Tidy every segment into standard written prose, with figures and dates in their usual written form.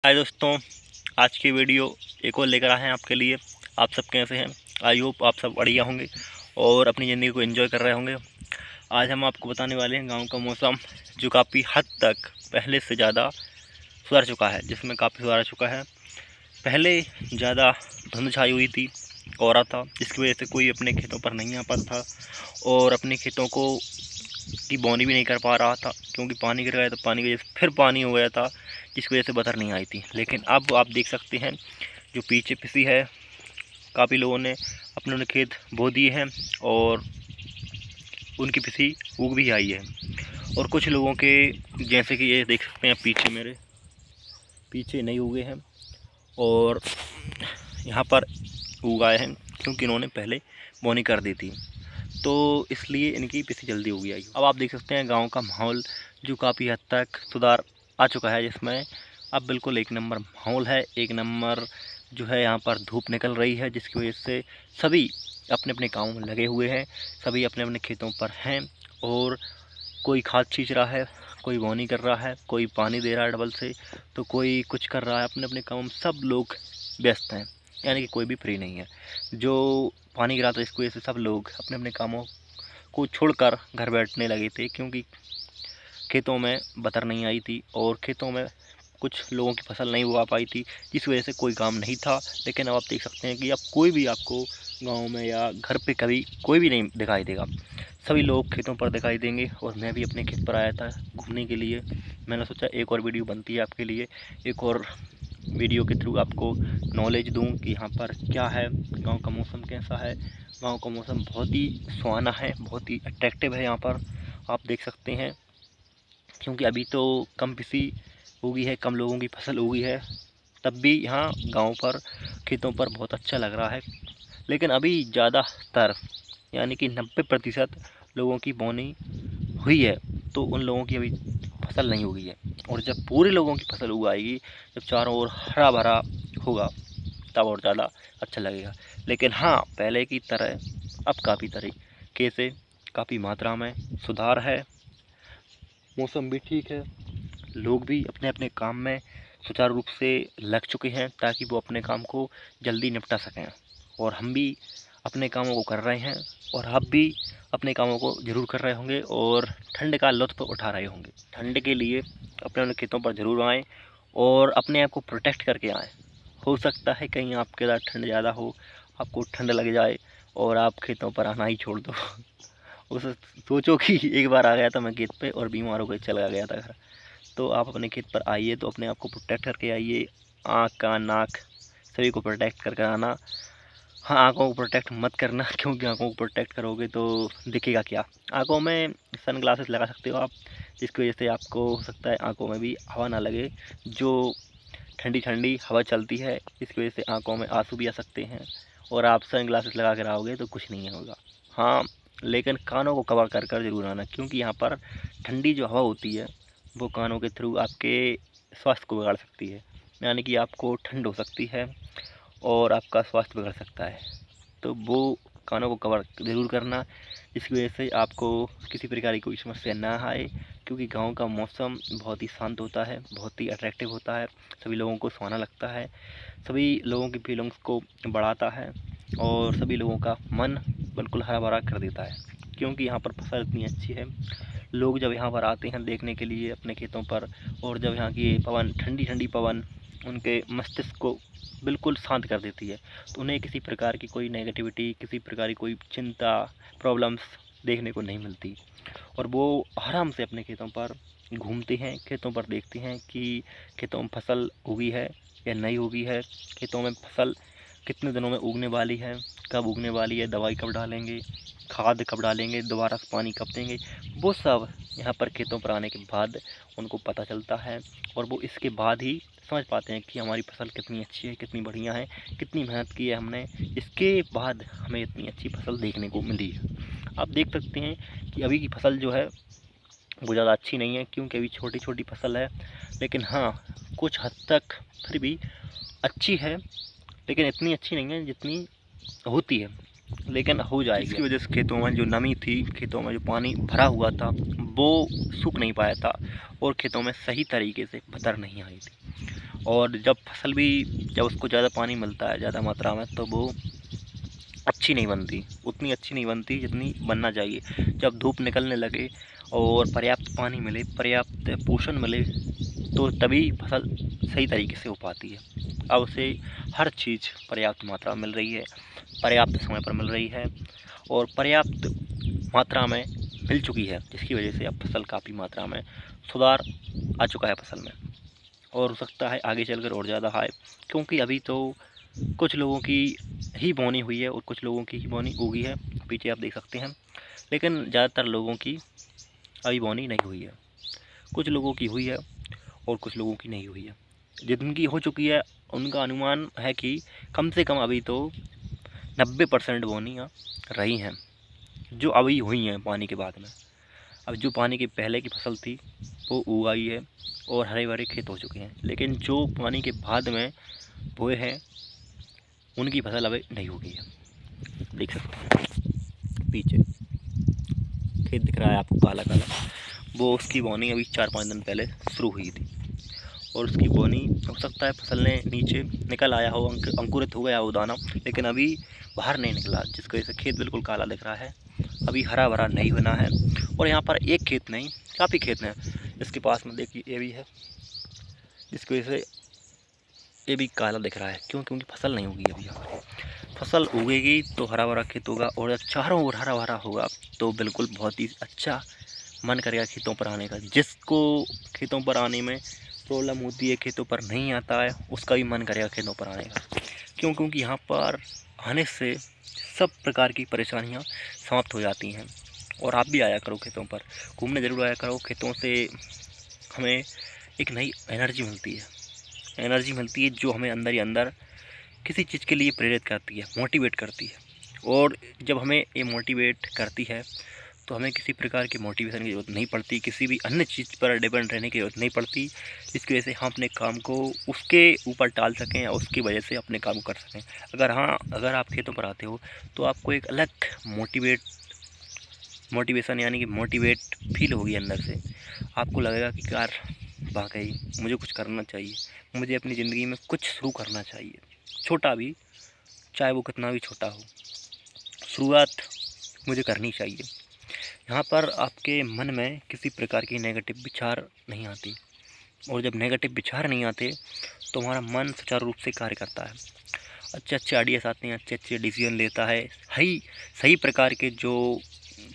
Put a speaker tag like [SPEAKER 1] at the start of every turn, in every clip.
[SPEAKER 1] हाय दोस्तों, आज की वीडियो एक और लेकर आए हैं आपके लिए। आप सब कैसे हैं? आई होप आप सब बढ़िया होंगे और अपनी ज़िंदगी को एंजॉय कर रहे होंगे। आज हम आपको बताने वाले हैं गांव का मौसम, जो काफ़ी हद तक पहले से ज़्यादा सुधर चुका है, जिसमें काफ़ी सुधार चुका है। पहले ज़्यादा धुंध छाई हुई थी, कोहरा था, जिसकी वजह से कोई अपने खेतों पर नहीं आ पाता था और अपने खेतों को की बोनी भी नहीं कर पा रहा था, क्योंकि पानी गिर गया था। पानी की वजह से फिर पानी हो गया था, जिसकी वजह से बतर नहीं आई थी। लेकिन अब आप देख सकते हैं, जो पीछे पिसी है, काफ़ी लोगों ने अपने खेत बो दिए हैं और उनकी पिसी उग भी आई है। और कुछ लोगों के, जैसे कि ये देख सकते हैं पीछे, मेरे पीछे नहीं उगे हैं और यहाँ पर उगाए हैं, क्योंकि इन्होंने पहले बोनी कर दी थी, तो इसलिए इनकी पिसी जल्दी उगी आई। अब आप देख सकते हैं गांव का माहौल, जो काफ़ी हद तक सुधार आ चुका है, जिसमें अब बिल्कुल एक नंबर माहौल है। एक नंबर जो है, यहाँ पर धूप निकल रही है, जिसकी वजह से सभी अपने अपने कामों में लगे हुए हैं। सभी अपने अपने खेतों पर हैं और कोई खाद छींच रहा है, कोई बोनी कर रहा है, कोई पानी दे रहा है डबल से, तो कोई कुछ कर रहा है। अपने अपने कामों में सब लोग व्यस्त हैं, यानी कि कोई भी फ्री नहीं है। जो पानी गिरा था, इसकी वजह से सब लोग अपने अपने कामों को छोड़कर घर बैठने लगे थे, क्योंकि खेतों में बतर नहीं आई थी और खेतों में कुछ लोगों की फसल नहीं उगा पाई थी, जिस वजह से कोई काम नहीं था। लेकिन अब आप देख सकते हैं कि अब कोई भी आपको गांव में या घर पे कभी कोई भी नहीं दिखाई देगा। सभी लोग खेतों पर दिखाई देंगे। और मैं भी अपने खेत पर आया था घूमने के लिए। मैंने सोचा एक और वीडियो बनती है आपके लिए, एक और वीडियो के थ्रू आपको नॉलेज दूं कि यहाँ पर क्या है, गांव का मौसम कैसा है। गांव का मौसम बहुत ही सुहाना है, बहुत ही अट्रैक्टिव है। यहाँ पर आप देख सकते हैं, क्योंकि अभी तो कम पिसी उगी है, कम लोगों की फसल उगी है, तब भी यहाँ गांव पर खेतों पर बहुत अच्छा लग रहा है। लेकिन अभी ज़्यादातर, यानी कि 90% लोगों की बोनी हुई है, तो उन लोगों की अभी फसल नहीं उगी है। और जब पूरे लोगों की फसल उगाएगी, जब चारों ओर हरा भरा होगा, तब और ज़्यादा अच्छा लगेगा। लेकिन हाँ, पहले की तरह अब काफ़ी तरीके से, काफ़ी मात्रा में सुधार है। मौसम भी ठीक है, लोग भी अपने अपने काम में सुचारू रूप से लग चुके हैं, ताकि वो अपने काम को जल्दी निपटा सकें। और हम भी अपने कामों को कर रहे हैं, और आप भी अपने कामों को ज़रूर कर रहे होंगे और ठंड का लुत्फ़ उठा रहे होंगे। ठंड के लिए अपने अपने खेतों पर ज़रूर आएँ और अपने आप को प्रोटेक्ट करके आएँ। हो सकता है कहीं आपके साथ ठंड ज़्यादा हो, आपको ठंड लग जाए और आप खेतों पर आना ही छोड़ दो। उस सोचो कि एक बार आ गया था मैं खेत पे और बीमार होकर चला गया था घर। तो आप अपने खेत पर आइए तो अपने आप को प्रोटेक्ट करके आइए। आँख, कान, नाक सभी को प्रोटेक्ट करके आना। हाँ, आँखों को प्रोटेक्ट मत करना, क्योंकि आँखों को प्रोटेक्ट करोगे तो दिखेगा क्या। आँखों में सन ग्लासेस लगा सकते हो आप, जिसकी वजह से आपको हो सकता है आँखों में भी हवा ना लगे। जो ठंडी ठंडी हवा चलती है, इसकी वजह से आँखों में आंसू भी आ सकते हैं, और आप सन ग्लासेस लगा कर आओगे तो कुछ नहीं होगा। हाँ, लेकिन कानों को कवर कर कर ज़रूर आना, क्योंकि यहाँ पर ठंडी जो हवा होती है, वो कानों के थ्रू आपके स्वास्थ्य को बिगाड़ सकती है। यानी कि आपको ठंड हो सकती है और आपका स्वास्थ्य बिगड़ सकता है। तो वो कानों को कवर ज़रूर करना, जिसकी वजह से आपको किसी प्रकार की कोई समस्या ना आए। क्योंकि गांव का मौसम बहुत ही शांत होता है, बहुत ही अट्रैक्टिव होता है, सभी लोगों को सुहाना लगता है, सभी लोगों की फीलिंग्स को बढ़ाता है और सभी लोगों का मन बिल्कुल हरा भरा कर देता है। क्योंकि यहाँ पर फसल इतनी अच्छी है, लोग जब यहाँ पर आते हैं देखने के लिए अपने खेतों पर, और जब यहाँ की पवन, ठंडी ठंडी पवन उनके मस्तिष्क को बिल्कुल शांत कर देती है, तो उन्हें किसी प्रकार की कोई नेगेटिविटी, किसी प्रकार की कोई चिंता, प्रॉब्लम्स देखने को नहीं मिलती। और वो आराम से अपने खेतों पर घूमते हैं, खेतों पर देखते हैं कि खेतों में फसल उगी है या नहीं उगी है, खेतों में फसल कितने दिनों में उगने वाली है, कब उगने वाली है, दवाई कब डालेंगे, खाद कब डालेंगे, दोबारा से पानी कब देंगे। वो सब यहाँ पर खेतों पर आने के बाद उनको पता चलता है, और वो इसके बाद ही समझ पाते हैं कि हमारी फसल कितनी अच्छी है, कितनी बढ़िया है, कितनी मेहनत की है हमने, इसके बाद हमें इतनी अच्छी फसल देखने को मिली है। आप देख सकते हैं कि अभी की फसल जो है वो ज़्यादा अच्छी नहीं है, क्योंकि अभी छोटी छोटी फसल है। लेकिन हाँ, कुछ हद तक फिर भी अच्छी है, लेकिन इतनी अच्छी नहीं है जितनी होती है, लेकिन हो जाएगी। इसकी वजह से खेतों में जो नमी थी, खेतों में जो पानी भरा हुआ था, वो सूख नहीं पाया था और खेतों में सही तरीके से बतर नहीं आई थी। और जब फसल भी जब उसको ज़्यादा पानी मिलता है ज़्यादा मात्रा में, तो वो अच्छी नहीं बनती, उतनी अच्छी नहीं बनती जितनी बनना चाहिए। जब धूप निकलने लगे और पर्याप्त पानी मिले, पर्याप्त पोषण मिले, तो तभी फसल सही तरीके से हो पाती है। अब उसे हर चीज़ पर्याप्त मात्रा में मिल रही है, पर्याप्त समय पर मिल रही है और पर्याप्त मात्रा में मिल चुकी है, जिसकी वजह से अब फसल काफ़ी मात्रा में सुधार आ चुका है फसल में। और हो सकता है आगे चलकर और ज़्यादा आए, क्योंकि अभी तो कुछ लोगों की ही बोनी हुई है और कुछ लोगों की ही बोनी उगी है, पीछे आप देख सकते हैं। लेकिन ज़्यादातर लोगों की अभी बोनी नहीं हुई है, कुछ लोगों की हुई है और कुछ लोगों की नहीं हुई है। जिनकी हो चुकी है उनका अनुमान है कि कम से कम अभी तो 90% बोनियाँ रही हैं, जो अभी हुई हैं पानी के बाद में। अब जो पानी के पहले की फसल थी वो उगाई है और हरे भरे खेत हो चुके हैं, लेकिन जो पानी के बाद में बोए हैं उनकी फसल अभी नहीं उगी है। देख सकते हैं पीछे खेत दिख रहा है आपको काला काला, वो उसकी बोनी अभी 4-5 दिन पहले शुरू हुई थी और उसकी बोनी हो सकता है फसल ने नीचे निकल आया हो, अंकुरित हो गया हो दाना, लेकिन अभी बाहर नहीं निकला, जिसकी वजह से खेत बिल्कुल काला दिख रहा है, अभी हरा भरा नहीं बना है। और यहाँ पर एक खेत नहीं, काफ़ी खेत हैं, इसके पास में देखिए ये भी है, जिसकी वजह से ये भी काला दिख रहा है। क्यों? क्योंकि फसल नहीं होगी अभी यहाँ पर। फसल उगेगी तो हरा भरा खेत होगा और जब चारों ओर हरा भरा होगा तो बिल्कुल बहुत ही अच्छा मन करेगा खेतों पर आने का। जिसको खेतों पर आने में प्रॉब्लम होती है, खेतों पर नहीं आता है, उसका भी मन करेगा खेतों पर आने का। क्यों? क्योंकि यहाँ पर आने से सब प्रकार की परेशानियाँ समाप्त हो जाती हैं। और आप भी आया करो खेतों पर, घूमने ज़रूर आया करो। खेतों से हमें एक नई एनर्जी मिलती है जो हमें अंदर ही अंदर किसी चीज़ के लिए प्रेरित करती है, मोटिवेट करती है। और जब हमें ये मोटिवेट करती है तो हमें किसी प्रकार की मोटिवेशन की ज़रूरत नहीं पड़ती, किसी भी अन्य चीज़ पर डिपेंड रहने की ज़रूरत नहीं पड़ती, जिसकी वजह से हम अपने काम को उसके ऊपर टाल सकें या उसकी वजह से अपने काम को कर सकें। अगर आप खेतों पर आते हो तो आपको एक अलग मोटिवेशन यानी कि मोटिवेट फील होगी अंदर से। आपको लगेगा कि यार वाकई मुझे कुछ करना चाहिए, मुझे अपनी ज़िंदगी में कुछ शुरू करना चाहिए, छोटा भी, चाहे वो कितना भी छोटा हो, शुरुआत मुझे करनी चाहिए। यहाँ पर आपके मन में किसी प्रकार की नेगेटिव विचार नहीं आती, और जब नेगेटिव विचार नहीं आते तो हमारा मन सुचारू रूप से कार्य करता है, अच्छे अच्छे आइडियाज़ आते हैं, अच्छे अच्छे डिसीजन लेता है, सही प्रकार के जो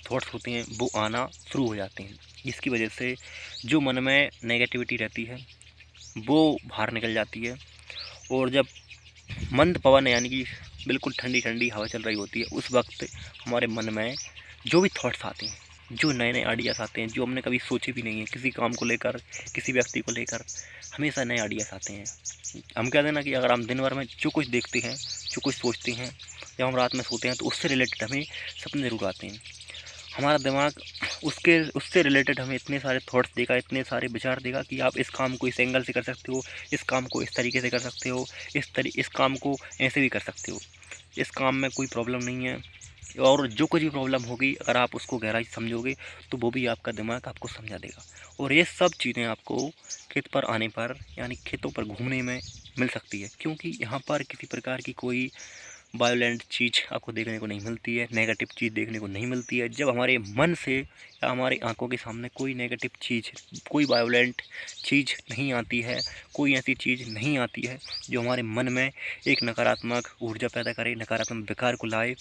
[SPEAKER 1] थॉट्स होते हैं वो आना शुरू हो जाते हैं, जिसकी वजह से जो मन में नेगेटिविटी रहती है वो बाहर निकल जाती है। और जब मंद पवन यानी कि बिल्कुल ठंडी ठंडी हवा चल रही होती है, उस वक्त हमारे मन में जो भी थॉट्स आते हैं, जो नए नए आइडियाज़ आते हैं, जो हमने कभी सोचे भी नहीं है, किसी काम को लेकर, किसी व्यक्ति को लेकर, हमेशा नए आइडियाज़ आते हैं। हम कहते हैं ना कि अगर हम दिन भर में जो कुछ देखते हैं, जो कुछ सोचते हैं, जब हम रात में सोते हैं तो उससे रिलेटेड हमें सपने ज़रूर आते हैं। हमारा दिमाग उससे रिलेटेड हमें इतने सारे थॉट्स देगा, इतने सारे विचार देगा कि आप इस काम को इस एंगल से कर सकते हो, इस काम को इस तरीके से कर सकते हो, इस काम को ऐसे भी कर सकते हो, इस काम में कोई प्रॉब्लम नहीं है। और जो कुछ भी प्रॉब्लम होगी अगर आप उसको गहराई से समझोगे तो वो भी आपका दिमाग आपको समझा देगा। और ये सब चीज़ें आपको खेत पर आने पर यानी खेतों पर घूमने में मिल सकती है, क्योंकि यहाँ पर किसी प्रकार की कोई वायोलेंट चीज़ आपको देखने को नहीं मिलती है, नेगेटिव चीज़ देखने को नहीं मिलती है। जब हमारे मन से या हमारी आंखों के सामने कोई नेगेटिव चीज़, कोई वायोलेंट चीज़ नहीं आती है, कोई ऐसी चीज़ नहीं आती है जो हमारे मन में एक नकारात्मक ऊर्जा पैदा करे, नकारात्मक विकार को लाए,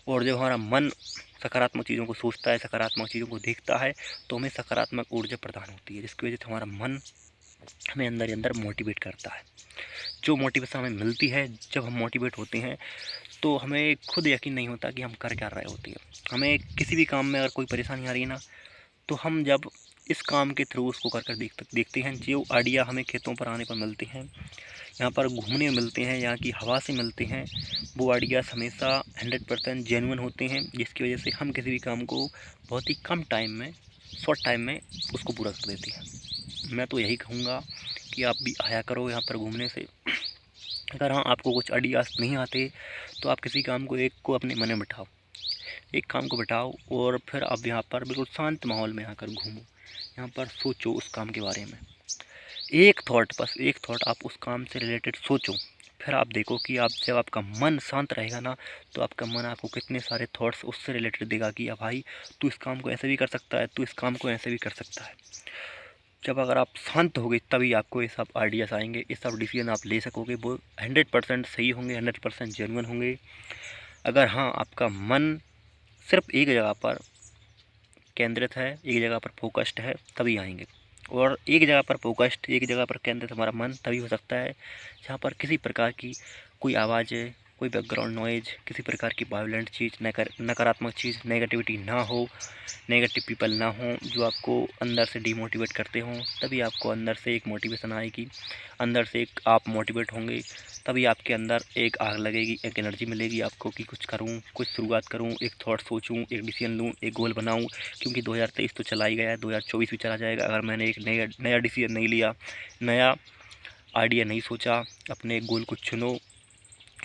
[SPEAKER 1] और जब हमारा मन सकारात्मक चीज़ों को सोचता है, सकारात्मक चीज़ों को देखता है, तो हमें सकारात्मक ऊर्जा प्रदान होती है, जिसकी वजह से हमारा मन हमें अंदर ही अंदर मोटिवेट करता है। जो मोटिवेशन हमें मिलती है, जब हम मोटिवेट होते हैं तो हमें खुद यकीन नहीं होता कि हम कर क्या रहे होते हैं। हमें किसी भी काम में अगर कोई परेशानी आ रही है ना, तो हम जब इस काम के थ्रू उसको कर देखते हैं, जो आइडिया हमें खेतों पर आने पर मिलते हैं, यहाँ पर घूमने में मिलते हैं, यहाँ की हवा से मिलते हैं, वो आइडियाज़ हमेशा 100% जेन्युइन होते हैं, जिसकी वजह से हम किसी भी काम को बहुत ही कम टाइम में, शॉर्ट टाइम में उसको पूरा कर देते हैं। मैं तो यही कहूँगा कि आप भी आया करो यहाँ पर घूमने से। अगर हाँ आपको कुछ आइडियाज़ नहीं आते तो आप किसी काम को एक को अपने मन में बिठाओ, एक काम को बिठाओ और फिर आप यहाँ पर बिल्कुल शांत माहौल में आकर घूमो, यहाँ पर सोचो उस काम के बारे में। एक थॉट, बस एक थॉट आप उस काम से रिलेटेड सोचो। फिर आप देखो कि आप जब आपका मन शांत रहेगा ना, तो आपका मन आपको कितने सारे थॉट्स उससे रिलेटेड देगा कि भाई तू इस काम को ऐसे भी कर सकता है, तू इस काम को ऐसे भी कर सकता है। जब अगर आप शांत होगे तभी आपको ये सब आइडियाज़ आएंगे, ये सब डिसीजन आप ले सकोगे, वो 100% सही होंगे, 100% जेन्युइन होंगे। अगर हाँ आपका मन सिर्फ एक जगह पर केंद्रित है, एक जगह पर फोकस्ड है, तभी आएंगे। और एक जगह पर फोकस्ड, एक जगह पर केंद्रित हमारा मन तभी हो सकता है जहाँ पर किसी प्रकार की कोई आवाज़, कोई बैकग्राउंड नॉइज, किसी प्रकार की वायलेंट चीज़, नकारात्मक चीज़, नेगेटिविटी ना हो, नेगेटिव पीपल ना हो जो आपको अंदर से डिमोटिवेट करते हों। तभी आपको अंदर से एक मोटिवेशन आएगी, अंदर से एक आप मोटिवेट होंगे, तभी आपके अंदर एक आग लगेगी, एक एनर्जी मिलेगी आपको कि कुछ करूं, कुछ शुरुआत करूं, एक थॉट सोचूं, एक डिसीजन लूं, एक गोल बनाऊं। क्योंकि 2023 तो चला ही गया है, 2024 भी चला जाएगा। अगर मैंने एक नया डिसीजन नहीं लिया, नया आइडिया नहीं सोचा, अपने गोल को चुनो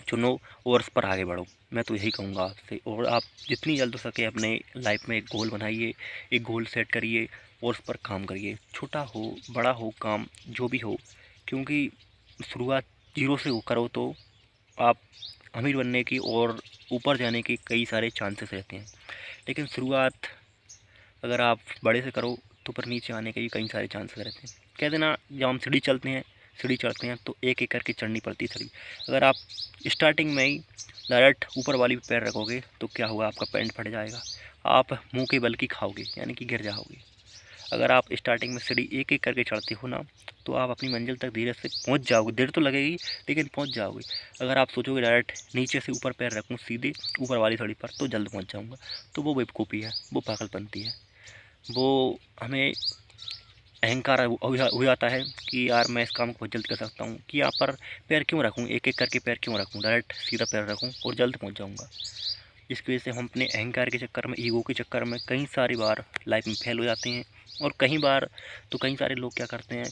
[SPEAKER 1] चुनो और उस पर आगे बढ़ो। मैं तो यही कहूँगा आपसे। और आप जितनी जल्द हो सके अपने लाइफ में एक गोल बनाइए, एक गोल सेट करिए और उस पर काम करिए। छोटा हो बड़ा हो काम जो भी हो, क्योंकि शुरुआत जीरो से करो तो आप अमीर बनने की और ऊपर जाने के कई सारे चांसेस रहते हैं। लेकिन शुरुआत अगर आप बड़े से करो तो पर नीचे आने के भी कई सारे चांसेस रहते हैं। कह देना जब हम सीढ़ी चढ़ते हैं तो एक एक करके चढ़नी पड़ती है सीढ़ी। अगर आप स्टार्टिंग में ही डायरेक्ट ऊपर वाली पे पैर रखोगे तो क्या होगा, आपका पैंट फट जाएगा, आप मुंह के बल की खाओगे, यानी कि गिर जाओगे। अगर आप स्टार्टिंग में सीढ़ी एक एक करके चढ़ते हो ना, तो आप अपनी मंजिल तक धीरे से पहुंच जाओगे। देर तो लगेगी लेकिन पहुंच जाओगे। अगर आप सोचोगे डायरेक्ट नीचे से ऊपर पैर रखूँ सीधे ऊपर वाली सीढ़ी पर तो जल्द पहुंच जाऊंगा, तो वो बेवकूफ़ी है, वो पागलपंती है। वो हमें अहंकार हो जाता है कि यार मैं इस काम को बहुत जल्द कर सकता हूँ, कि यहाँ पर पैर क्यों रखूँ, एक एक करके पैर क्यों रखूँ, डायरेक्ट सीधा पैर रखूँ और जल्द पहुँच जाऊँगा। इसकी वजह से हम अपने अहंकार के चक्कर में, ईगो के चक्कर में कई सारी बार लाइफ में फेल हो जाते हैं। और कई बार तो कई सारे लोग क्या करते हैं,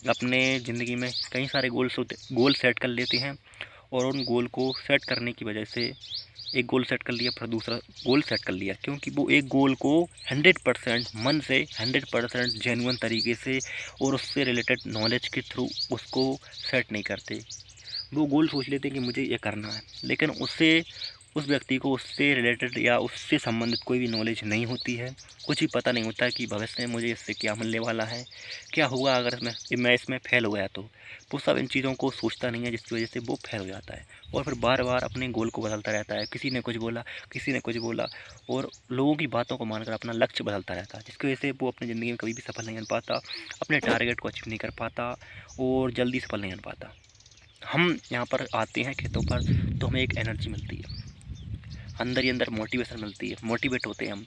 [SPEAKER 1] अपने ज़िंदगी में कई सारे गोल सेट कर लेते हैं और उन गोल को सेट करने की वजह से एक गोल सेट कर लिया, फिर दूसरा गोल सेट कर लिया, क्योंकि वो एक गोल को 100% मन से, 100% जेन्युइन तरीके से और उससे रिलेटेड नॉलेज के थ्रू उसको सेट नहीं करते। वो गोल सोच लेते हैं कि मुझे ये करना है, लेकिन उससे उस व्यक्ति को उससे रिलेटेड या उससे संबंधित कोई भी नॉलेज नहीं होती है। कुछ भी पता नहीं होता कि भविष्य में मुझे इससे क्या मिलने वाला है, क्या होगा अगर मैं इसमें फेल हो गया तो। वो सब इन चीज़ों को सोचता नहीं है, जिसकी वजह से वो फेल हो जाता है और फिर बार बार अपने गोल को बदलता रहता है। किसी ने कुछ बोला, किसी ने कुछ बोला और लोगों की बातों को मानकर अपना लक्ष्य बदलता रहता है, जिसकी वजह से वो अपनी ज़िंदगी में कभी भी सफल नहीं बन पाता, अपने टारगेट को अचीव नहीं कर पाता और जल्दी सफल नहीं बन पाता। हम यहाँ पर आते हैं खेतों पर तो हमें एक एनर्जी मिलती है, अंदर ही अंदर मोटिवेशन मिलती है, मोटिवेट होते हैं हम।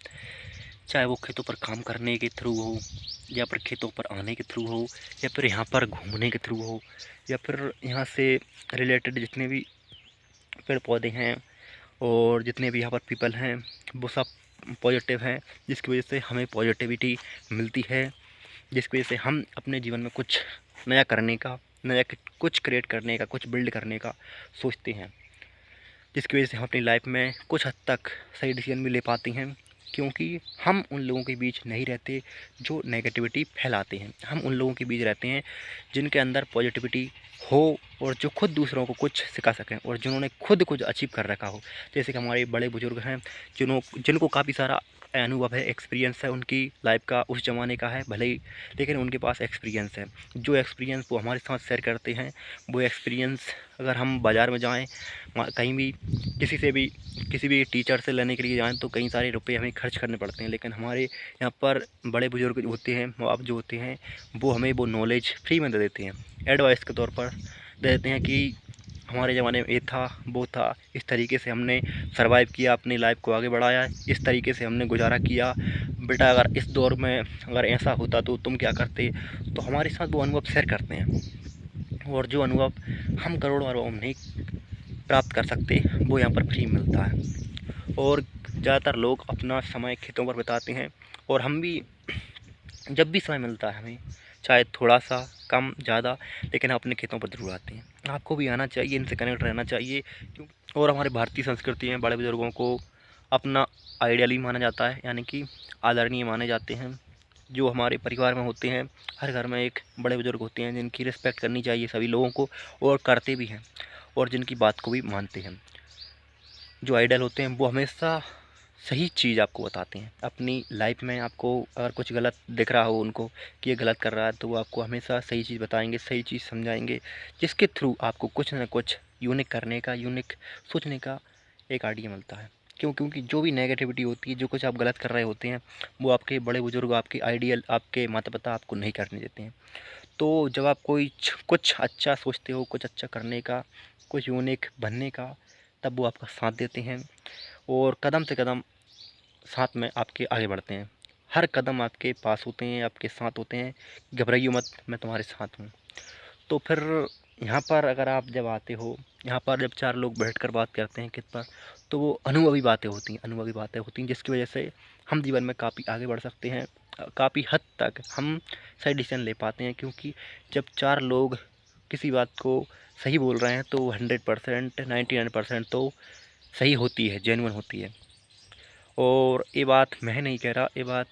[SPEAKER 1] चाहे वो खेतों पर काम करने के थ्रू हो, या फिर खेतों पर आने के थ्रू हो, या फिर यहाँ पर घूमने के थ्रू हो, या फिर यहाँ से रिलेटेड जितने भी पेड़ पौधे हैं और जितने भी यहाँ पर पीपल हैं वो सब पॉजिटिव हैं, जिसकी वजह से हमें पॉजिटिविटी मिलती है, जिसकी वजह से हम अपने जीवन में कुछ नया करने का, कुछ क्रिएट करने का, कुछ बिल्ड करने का सोचते हैं, जिसकी वजह से हम अपनी लाइफ में कुछ हद तक सही डिसीजन भी ले पाते हैं। क्योंकि हम उन लोगों के बीच नहीं रहते जो नेगेटिविटी फैलाते हैं, हम उन लोगों के बीच रहते हैं जिनके अंदर पॉजिटिविटी हो और जो खुद दूसरों को कुछ सिखा सकें और जिन्होंने खुद कुछ अचीव कर रखा हो। जैसे कि हमारे बड़े बुजुर्ग हैं जिनको काफ़ी सारा अनुभव है, एक्सपीरियंस है उनकी लाइफ का, उस ज़माने का है भले ही, लेकिन उनके पास एक्सपीरियंस है। जो एक्सपीरियंस वो हमारे साथ शेयर करते हैं, वो एक्सपीरियंस अगर हम बाज़ार में जाएँ, कहीं भी किसी भी टीचर से लेने के लिए जाएँ तो कई सारे रुपए हमें खर्च करने पड़ते हैं। लेकिन हमारे यहाँ पर बड़े बुजुर्ग जो होते हैं, माँ बाप जो होते हैं, वो हमें वो नॉलेज फ्री में दे देते हैं, एडवाइस के तौर पर दे देते हैं कि हमारे ज़माने में ये था, वो था, इस तरीके से हमने सर्वाइव किया, अपनी लाइफ को आगे बढ़ाया, इस तरीके से हमने गुजारा किया। बेटा अगर इस दौर में अगर ऐसा होता तो तुम क्या करते। तो हमारे साथ वो अनुभव शेयर करते हैं और जो अनुभव हम करोड़ों अरबों में नहीं प्राप्त कर सकते वो यहाँ पर फ्री मिलता है। और ज़्यादातर लोग अपना समय खेतों पर बिताते हैं और हम भी जब भी समय मिलता है हमें, चाहे थोड़ा सा कम ज़्यादा, लेकिन हम अपने खेतों पर ज़रूर आते हैं। आपको भी आना चाहिए, इनसे कनेक्ट रहना चाहिए। क्यों और हमारे भारतीय संस्कृति में बड़े बुजुर्गों को अपना आइडियल ही माना जाता है, यानी कि आदरणीय माने जाते हैं। जो हमारे परिवार में होते हैं, हर घर में एक बड़े बुजुर्ग होते हैं जिनकी रिस्पेक्ट करनी चाहिए सभी लोगों को, और करते भी हैं, और जिनकी बात को भी मानते हैं। जो आइडल होते हैं वो हमेशा सही चीज़ आपको बताते हैं अपनी लाइफ में। आपको अगर कुछ गलत दिख रहा हो उनको कि ये गलत कर रहा है, तो वो आपको हमेशा सही चीज़ बताएंगे, सही चीज़ समझाएंगे, जिसके थ्रू आपको कुछ ना कुछ यूनिक करने का, यूनिक सोचने का एक आइडिया मिलता है। क्योंकि जो भी नेगेटिविटी होती है, जो कुछ आप गलत कर रहे होते हैं, वो आपके बड़े बुजुर्ग, आपके आइडियल, आपके माता पिता आपको नहीं करने देते हैं। तो जब आप कोई कुछ अच्छा सोचते हो, कुछ अच्छा करने का, कुछ यूनिक बनने का, तब वो आपका साथ देते हैं और कदम से कदम साथ में आपके आगे बढ़ते हैं। हर कदम आपके पास होते हैं, आपके साथ होते हैं, घबराइए मत, मैं तुम्हारे साथ हूँ। तो फिर यहाँ पर अगर आप जब आते हो, यहाँ पर जब 4 लोग बैठकर बात करते हैं कित पर, तो वो अनुभवी बातें होती हैं, अनुभवी बातें होती हैं, जिसकी वजह से हम जीवन में काफ़ी आगे बढ़ सकते हैं। काफ़ी हद तक हम सही डिसीजन ले पाते हैं, क्योंकि जब 4 लोग किसी बात को सही बोल रहे हैं, तो 100%, 99% तो सही होती है, जेन्युइन होती है। और ये बात मैं नहीं कह रहा, ये बात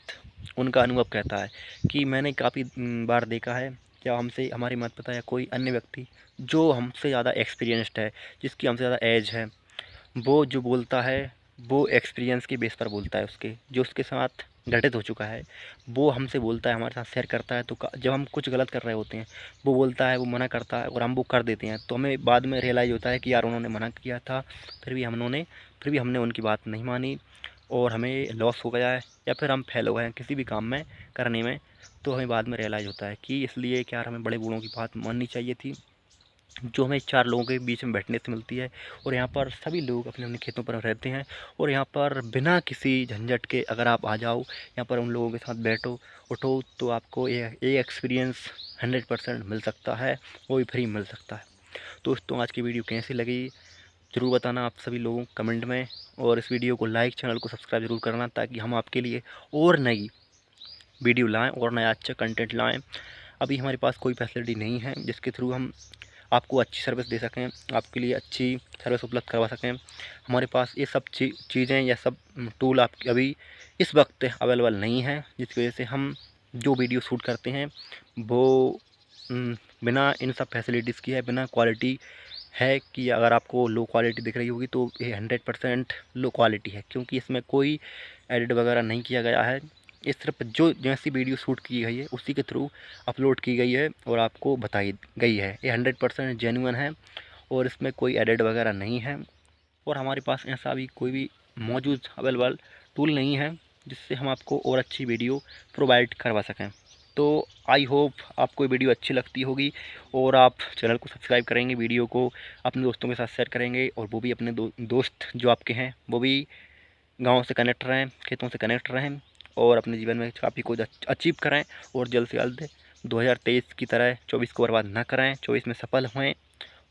[SPEAKER 1] उनका अनुभव कहता है कि मैंने काफ़ी बार देखा है, या हमसे हमारे माता पिता या कोई अन्य व्यक्ति जो हमसे ज़्यादा एक्सपीरियंस्ड है, जिसकी हमसे ज़्यादा एज है, वो जो बोलता है वो एक्सपीरियंस के बेस पर बोलता है। उसके जो उसके साथ घटित हो चुका है वो हमसे बोलता है, हमारे साथ शेयर करता है। तो जब हम कुछ गलत कर रहे होते हैं, वो बोलता है, वो मना करता है और हम वो कर देते हैं, तो हमें बाद में रियलाइज़ होता है कि यार उन्होंने मना किया था, फिर भी हमने उनकी बात नहीं मानी और हमें लॉस हो गया है, या फिर हम फेल हो गए हैं किसी भी काम में करने में। तो हमें बाद में रियलाइज़ होता है कि इसलिए क्या हमें बड़े बूढ़ों की बात माननी चाहिए थी, जो हमें 4 लोगों के बीच में बैठने से मिलती है। और यहाँ पर सभी लोग अपने अपने खेतों पर रहते हैं, और यहाँ पर बिना किसी झंझट के अगर आप आ जाओ, यहाँ पर उन लोगों के साथ बैठो उठो, तो आपको ये एक्सपीरियंस 100% मिल सकता है, वो भी फ्री मिल सकता है। दोस्तों, आज की वीडियो कैसी लगी ज़रूर बताना आप सभी लोगों कमेंट में, और इस वीडियो को लाइक, चैनल को सब्सक्राइब ज़रूर करना, ताकि हम आपके लिए और नई वीडियो लाएँ और नया अच्छा कंटेंट लाएँ। अभी हमारे पास कोई फैसिलिटी नहीं है जिसके थ्रू हम आपको अच्छी सर्विस दे सकें, आपके लिए अच्छी सर्विस उपलब्ध करवा सकें। हमारे पास ये सब चीज़ें या सब टूल आप अभी इस वक्त अवेलेबल नहीं है, जिसकी वजह से हम जो वीडियो शूट करते हैं वो बिना इन सब फैसिलिटीज़ की है, बिना क्वालिटी है। कि अगर आपको लो क्वालिटी दिख रही होगी तो ये 100% लो क्वालिटी है, क्योंकि इसमें कोई एडिट वगैरह नहीं किया गया है। ये सिर्फ जो जैसी वीडियो शूट की गई है उसी के थ्रू अपलोड की गई है और आपको बताई गई है। ये 100% जेन्युइन है और इसमें कोई एडिट वगैरह नहीं है, और हमारे पास ऐसा भी कोई भी मौजूद अवेलेबल टूल नहीं है जिससे हम आपको और अच्छी वीडियो प्रोवाइड करवा सकें। तो आई होप आपको ये वीडियो अच्छी लगती होगी, और आप चैनल को सब्सक्राइब करेंगे, वीडियो को अपने दोस्तों के साथ शेयर करेंगे, और वो भी अपने दोस्त जो आपके हैं वो भी गाँव से कनेक्ट रहें, खेतों से कनेक्ट रहें, और अपने जीवन में काफ़ी कुछ अचीव करें, और जल्द से जल्द 2023 की तरह 24 को बर्बाद ना करें, 24 में सफल हों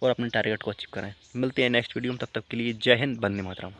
[SPEAKER 1] और अपने टारगेट को अचीव करें। मिलते हैं नेक्स्ट वीडियो में, तब तक के लिए जय हिंद, वंदे मातरम।